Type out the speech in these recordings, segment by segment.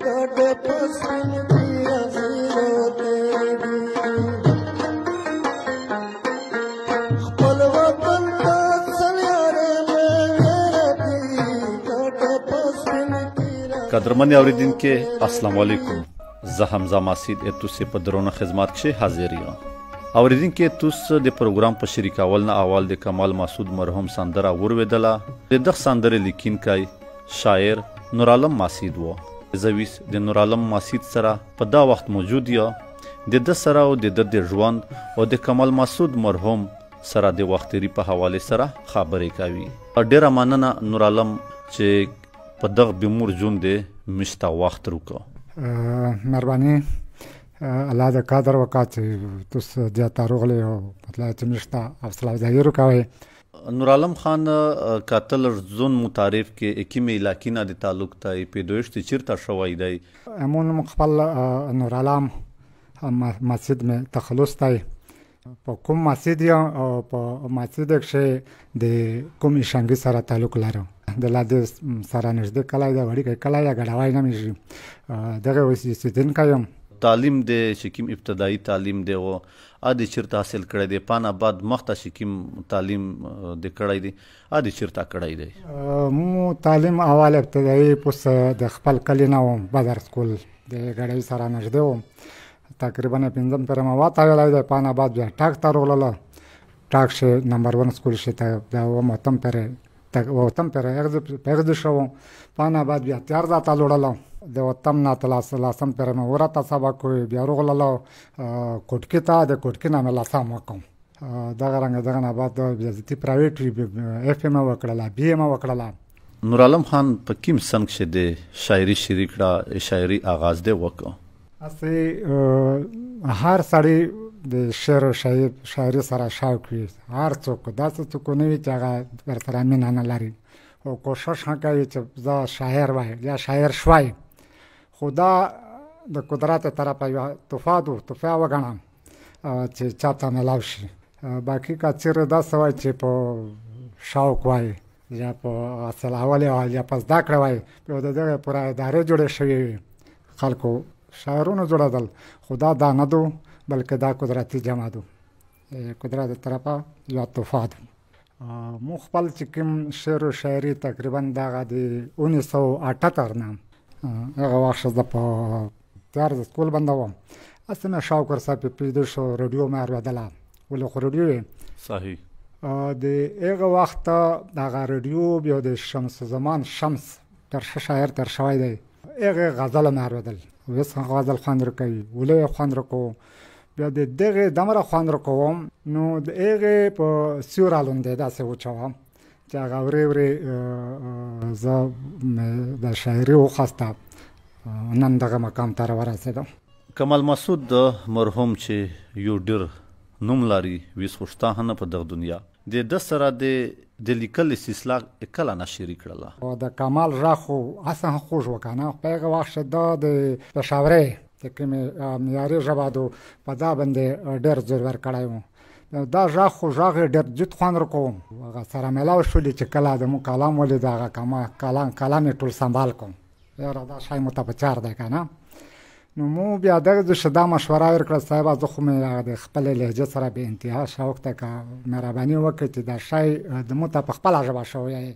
قدرمن اوریدونکو السلام علیکم. زه حمزه ماسید تاسو په درونه خدمات کې حاضر یم. اوریدونکو تاسو د پروګرام په شریکاول نه اول د کمال مسعود مرحوم سندره ورویدله. د دغه سندره لیکونکی شاعر نورعالم ماسید و. زویس د نورعالم ماسید سره په دا وخت موجود یا د د سره او د ژوند او د کمال مسعود مرحوم سره د وختری په حواله سره خبرې کوي. ډیره مننه نورعالم چې په دغه بیمور جون دې مشته وخت وکړو. مهرباني الله د قدر وکړه چې تاسو زیاته راغلي او مطلب چې مشته حوصله ظاهر وکړئ. نورعالم خان قاتل زون متعارف کې اکیمه علاقې نه د تعلق ته پیدوشت چیرته شوی دی. امون مخبل نورعالم مسجد میں تخلص دی په کوم مسجد یا په مسجد کې د کوم شنګي سره تعلق لرم. د لاده سره نږدې کلای دا وړي کې کلای غړوای نه میږي دغه وسیدن کایم. تعلیم د شکیم ابتدایي تعلیم دی او ادي چیرته حاصل کړی دی. پانه بعد مخته شکیم تعلیم د کړی دی ادي چیرته کړی دی. مو تعلیم اول ابتدایي پس د خپل کلی نه و بدر سکول د غړوي سره نږدې و تقریبا 15 پر ما واته ویلای دی. پانه بعد بیا ټاک ته ورغله. ټاک شه نمبر 1 سکول شته دا و متم پر وطن پر اغز شو. پانه بعد بیا تیار ځاته لوړلو د وطن نه لاسم پر مې ورته سبق کوي. بیا ورغللو کوټکي ته د کوټکي نه مې لاسم وکم. دغه رنګ دغه نه بعد بیا ځتي پرایویټ اف ام وکړله بي ام وکړله. نورعالم خان په کوم سن کې د شاعري شریک را شاعري آغاز دی وکړ. اسی هر سړی د شعر او شاعري سره شوق وي. هر څوک داسې څوک نه وي چې هغه ورسره مینه نه لري او کوشش کوي چې زه شاعر وای یا شاعر شوای. خو دا د قدرت طرفه یو تحفه وګڼم چې چاته میلاو شي. باقي که چیرې داسې وای چې په شوق وای یا په حاصل اول وای یا په زده کړه وای بیا د دغه پوره ادارې جوړې شوې وي. خلکو شاعرونه جوړېدل خو دا نه دو بلکې دا قدرتي جمع دو. قدرت طرفه یو تحفه ده. مو خپل چې کوم شعر او شاعري تقریبا دغه د 1978 نه هغه وخت زه په تیار سکول باندې وم. اصلا شوق ورسره په پیدا شو. رادیو مې اورېدله ولې خو رادیو صحیح د هغه وخت دغه رادیو بیا د شمس زمان شمس تر شاعر تر شوی دی. هغه غزل مې اورېدل. وس غزل خوند کوي ولې خوند کو بیا د دغه دمره خوند کوم نو د هغه په سیورالون دی داسې وچوم چې هغه ورې زه د شاعري وخواسته نن دغه مقام ته ورسېدم. کمال مسعود مرحوم چې یو ډېر نوم لري ویس خوشتاهنه په دغه دنیا د سره د لیکل سلسله کله نشری کړله. او د کمال راخو اصلا خوش وکنه په هغه وخت د پېښوري چې کومه معیاري ژبه ده په دا باندې ډېر زور ورکړی و. دا راخو ژغ ډېر جد خوند کوم. هغه سره ملاو شولې چې کله د مو کلام ولید هغه کلام ټول سنبال کوم. یاره دا شای متپچار دی کنه. نو مو بیا دغه شدا مشوره ورکړه صاحب زه خو مې د خپل لهجه سره به انتها شوق ته کا مهرباني وکړه چې دا شای د مو ته په خپل ژبه شوی.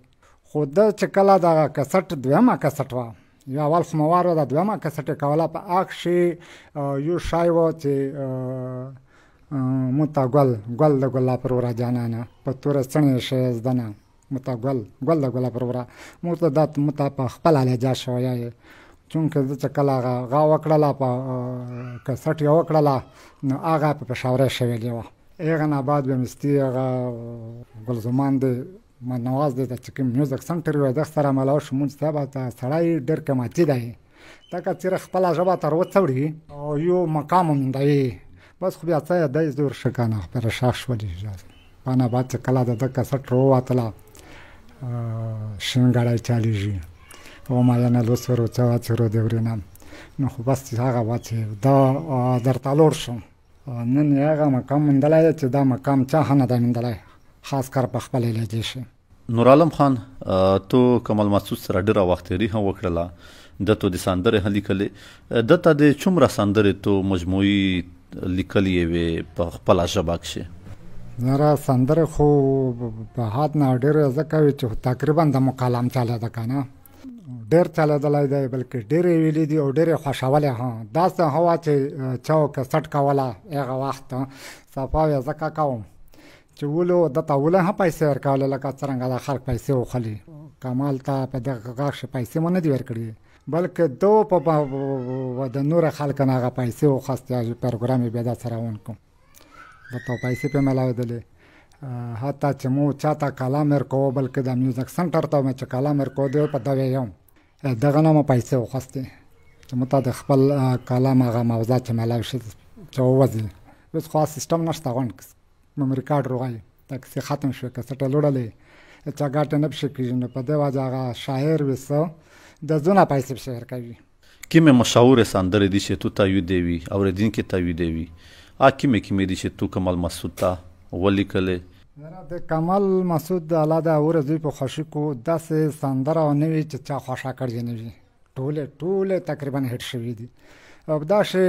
خو د چې کله دا کسټ دویمه کسټ و یا اول خو موار د دویمه کسټ کوله په اخشي یو شای و چې متا ګل د ګل پر ورا جانانه په تور سنې شې زدنه متا ګل د ګل پر ورا مو ته د متا په خپل لهجه شوی. چونکه د چکلا غا وکړه په کسټ یو وکړه نو هغه په پېښور شوی دی. هغه نه بعد به مستی هغه ګلزمان د منواز د چې میوزیک سنټر و د سره ملاو شو مونږ ته به سړی ډېر قیمتي دی. دا که چېرې خپله ژبه تر وڅوړي او یو مقام موندی بس خو بیا څه دی زور ښه که نه خپله شاخ شولې. په نه بعد چې کله د ده کسټ راووتله شین ګړی چالېږي او مالانه لوسور چا چرو دیورینم نو خو بس هغه واچ دا درته لور شم. نن هغه مقام مندلای چې دا مقام چا نه دا مندلای خاص کر په خپل لهجه شي. نورعالم خان تو کمال مسعود سره ډیره وخت لري هم وکړله دته د سندرې هم لیکلې دته د څومره سندرې تو مجموعي لیکلې وې په خپله ژبه کښې؟ زه سندرې خو په حد نه ډېرې ځکه وي چې تقریبا د مکالم چلېده که نه ډېر چلېدلی دی بلکې ډېرې ویلي دي او ډېرې خوښولې هم داسې هوا چې چا کسټ کوله هغه وخت صفا یې ځکه کوم چې ولو دته ولې هم پیسې ورکولې لکه څرنګه د خلک پیسې وخلي کمال ته په دغه غاښ پیسې مو نه دي ورکړي بلکې دو په د نور خلک نه هغه پیسې وخواستې پروګرام یې بیا داسې روان کړم دته پیسې پرې میلاودلې حتی چې مو چاته کلام ورکوو بلکې د میوزیک سنټر ته مې چې کلام ورکوو دی په ده ویم دغه نه مو پیسې وخواستې چې مو ته د خپل کلام هغه موضوع چې میلاو شي چې ووځي اوس خو سیسټم نشته غونډ مم ریکارډ روغایي دا کیسې ختم شوې کسټ یې لوړلې چا ګټه نه پشي کېږي نو په دې وجه هغه شاعر وي څه د زونه پیسې پشي ورکوي کومې مشهورې سندرې دي چې تو ته یودې وي اورېدونکي ته یودې وي کومې دي چې تو کمال مسعود ته ولیکلې؟ د کمال مسعود د الله د ورځې په خوښي کو داسې سندره نه وي چې چا خوښه کړې نه وي ټولې تقریبا هټ شوي دي او دا شی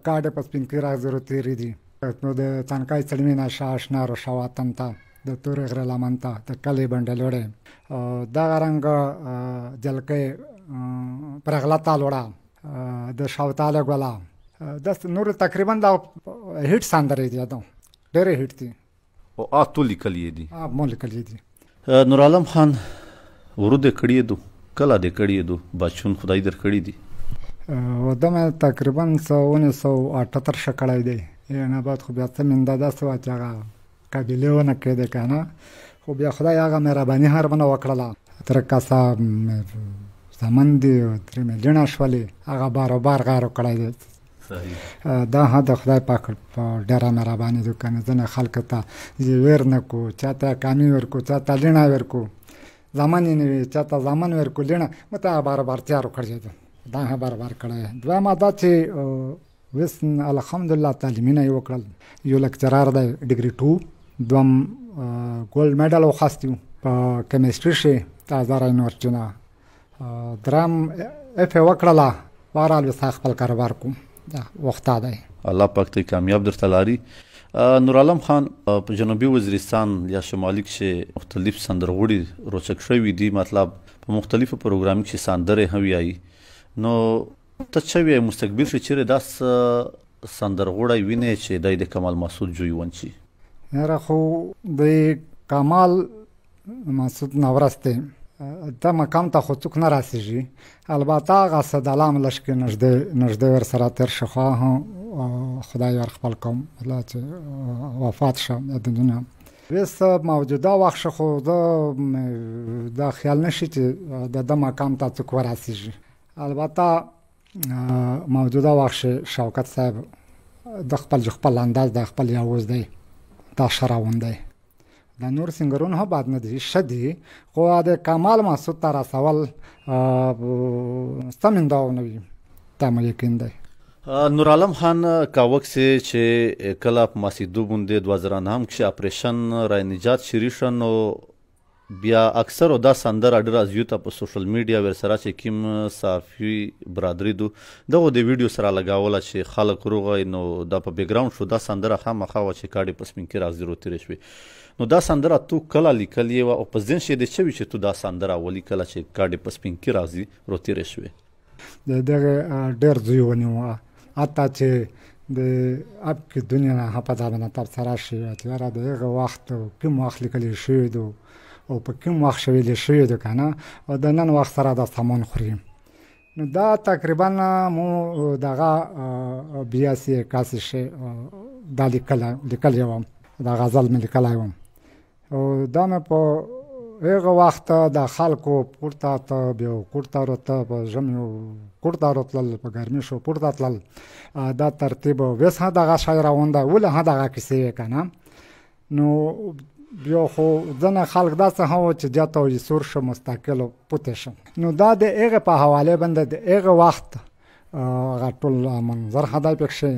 کاډ په سپین کې راځي تیری دي نو د څنګه څلمې نشه آشنا رو شواتن ته د تور غره لمن ته د کلی بنډل وړې دا رنګ جلکې پرغلتا لوړه د شاوتاله ګلا د نور تقریبا دا هټ سندره دي دا ډېر هټ دي او تو لیکلې دي مو لیکلې دي نور عالم خان ورود کړی دو کله دې کړی دو بچون خدای در کړی دي ودمه تقریبا 1978 شکړای دی نه بعد خو بیا څه منده داسې وه چې هغه قبیلې ونه کېدې که نه خو بیا خدای هغه مهرباني هر منه وکړله تر کسه زمن دي ترې میلیونه شولې هغه بار غیر کړی دی دا هم د خدای پاک په ډېره مهرباني ده که نه ځینې خلکو ته ویر نه کړو چا ته کامي ورکړو چا ته لیڼه ورکړو زمن یې نه وي چا ته زمن ورکړو لیڼه مته هغه بار تیار کړی ده دا هم بار کړی دویمه دا چې وس الحمدلله تعلیمونه یې وکړل یو لیکچرار دی ډګري 2 دوم ګولډ میډل واخیستی په کیمستري شي د هزاره یونیورسټي نه درم اف یې وکړله وارال وسه خپل کاروبار کوم دا وخت دی الله پاک ته کامیاب درته لاري نور عالم خان په جنوبي وزیرستان یا شمالي کې مختلف سندرغوړي روچک شوي دي مطلب په مختلفو پروګرام کې سندرې هم وایي نو ته څه وایې مستقبل کې چیرې داس سندرغوړی وینې چې دی د کمال مسعود جوی ونشي؟ یاره خو د کمال مسعود نه ورسته دا مقام ته خو څوک نه راسیږي البته هغه صدالام لشکې نږدې ورسره تېر شو خو خدای ور خپل کوم الله چې وفات شه د دنیا وس موجوده وخت خو دا خیال نشي چې د مقام ته څوک ورسیږي البته موجوده وخت شوکت صاحب د خپل انداز د خپل یاوز دی دا شراون دی د نور سنگرون ها بعد نه دي شدي خو د کمال مسعود تر سوال ستمنداو نه وي تم یقین دی نور عالم خان کاوک سے چې کله په مسیدو باندې 2009 کې اپریشن را نجات شریشن او بیا اکثر دا سندر اډر از یوته په سوشل میډیا ور سره چې کیم صافي برادری دو دغه د ویډیو سره لگاوله چې خلک روغه نو دا په بیک گراوند شو دا سندر خامخا و چې کاډي پسمن کې راځي روتری شوی نو دا سندره تو کله لیکلې و او په ځین شي د چوي چې تو دا سندره ولی کله چې کاډي پسمن کې راځي روتری شوی دغه ډېر ځای ونیو اته چې د اپ کې دنیا نه په ځابنه تر سره شي چې را دغه وخت کوم وخت لیکل شوی دو او په کوم وخت شویل شوی د کنه او د نن وخت سره د سامان خوري نو دا تقریبا مو دغه بیا سي کاسي شي د لیکل یو دا غزل مې لیکلای و او دا مې په هغه وخت د خلکو پورته ته بیا کوړتا روته په ژمي کوړتا روتل په ګرمي شو پورته تل دا ترتیب وس ها دغه شاعرونه ولا ها دغه کیسې کنه نو بیا خو ځنه خلک داسې هم چې جاته وي سور شو مستقل پوته شو نو دا د هغه په حواله باندې د هغه وخت هغه ټول منظر هداي پکښې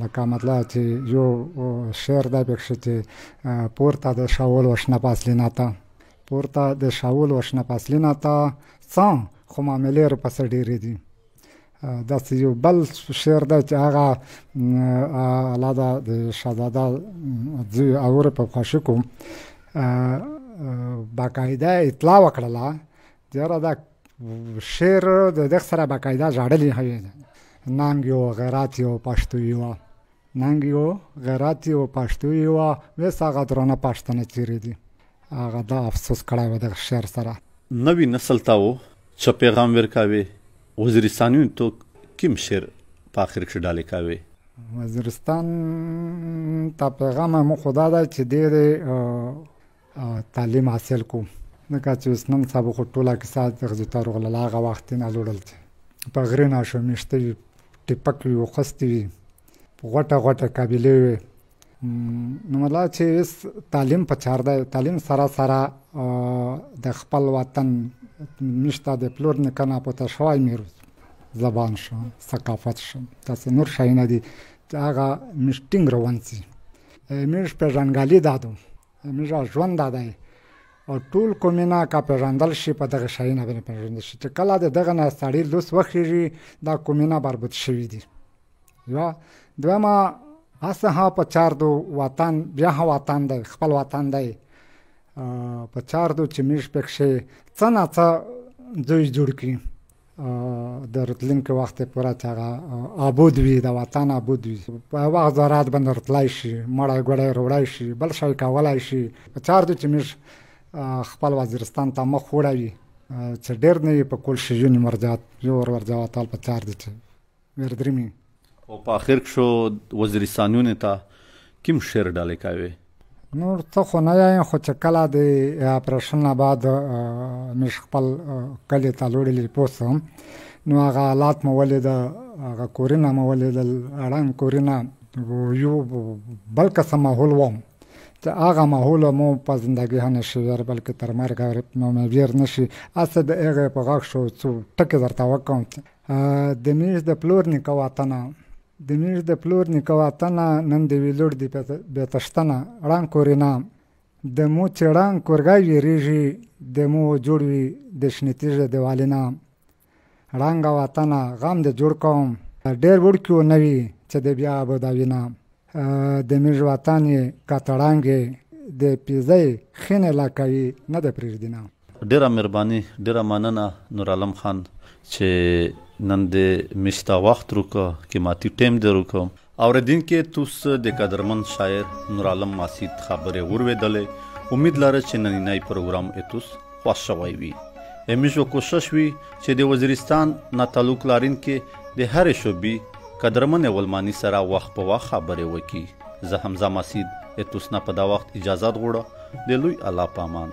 لکه مطلب چې یو شعر دا پکښې چې پورته د شاول وشنه پاسلینا ته پورته د شاول وشنه فاصلینه تا څه خو معاملې ورپسې ډېرې دي. داسې یو بل شعر دی چې هغه الله ده د شهزاده زوی اور په خواشکو باقاعده اطلاع وکړله چې یاره دا شعر د دغه سره باقاعده ژاړلي هوی ننګ یو غیرت یو پښتوي وه ننګ یو غیرت یو پښتوي وه ویس هغه درانه پښتانه چیرې دي. هغه دا افسوس کړی و دغه شعر سره. نوی نسل ته و چې پیغام ورکوي وزیرستانیونو ته کوم شعر په آخر کې ډالې کوي؟ وزیرستان ته پیغام مو خدا دی چې ډېر تعلیم حاصل کو ځکه چې اوس نن سبا خو ټوله کیسه دغه تاروغله هغه وخت نه لوړل چې په غرې نه شومیشته وي ټیپک وي وخستې وي غوټه غوټه قابلې وي. نو مطلب چې اوس تعلیم په چار دی. تعلیم سره سره د خپل وطن میشته د پلور نیکه نه پوته شوی میروز زبان شو ثقافت شو داسې نور شیونه دي چې هغه موږ ټینګ روان سي. موږ پېژندګالي دا ده موږ ژوند دا دی او ټول قومونه که پېژندل شي په دغه شیونه باندې پېژندل شي چې کله د دغه نه سړي لوس وخېږي دا قومونه بربود شوي دي. یوه دویمه هسه ها په چار دو وطن بیا ها وطن دی خپل وطن دی په چار دو چې موږ پکښې څه نه څه دوی جوړ کړي د راتلونکي وخت پوره چې هغه ابود وي د وطن ابود وي په وخت زراعت باندې راتلی شي مړی ګوړی روړی شي بل شی کولی شي. په چار دو چې موږ خپل وزیرستان ته مخ وړوي چې ډېر نه وي په کول شیونې مرجعات یو ورجعاتال په چار دي چې وردرمي. او په آخر کې شو وزیرستانیونو ته کوم شعر ډالې کوي؟ نور څه خو نه وایم خو چې کله د اپریشن نه بعد موږ خپل کلي ته لوړلي پوه شوم نو هغه حالات مو ولیده هغه کورونه مو ولیدل اړنګ کورونه یو بل قسم ماحول وم چې هغه ماحول مو په زندګي نه شي ویر بلکې تر مرګه نو مې ویر نه شي. هسه د هغې په غاښ شو څو ټکې درته وکړم د موږ د پلور نیکه وطنه د موږ د پلور نیکه وطنه نن د وي لوړ دي بېتشتنه ړنګ کورینه د مو چې ړنګ کورګی ویرېږي د مو جوړ وي د شنې تیږې دیوالینه ړنګه وطنه غم د جوړ کوم ډېر وړکي و نه وي چې د بیا ابوداوینه د موږ وطن یې که ته ړنګ یې د پیزۍ خینې لا کوي نه د پرېږدینه. ډېره مهرباني ډېره مننه نورعالم خان چې نن د مشتا وخت روکه قیمتي ټیم دې روکه اوریدونکي توس د قدرمن شاعر نورعالم ماسید خبرې اوریدلې. امید لرم چې نننی پروګرام اتوس خوښ شوی وي. همیشه کوشش وي چې د وزیرستان نه تعلق لرونکي د هرې شوبې قدرمن ولمانی سره وخت په وخت خبرې وکړي. زه حمزه ماسید اتوس نه په دا وخت اجازه غواړم. د لوی الله په امان.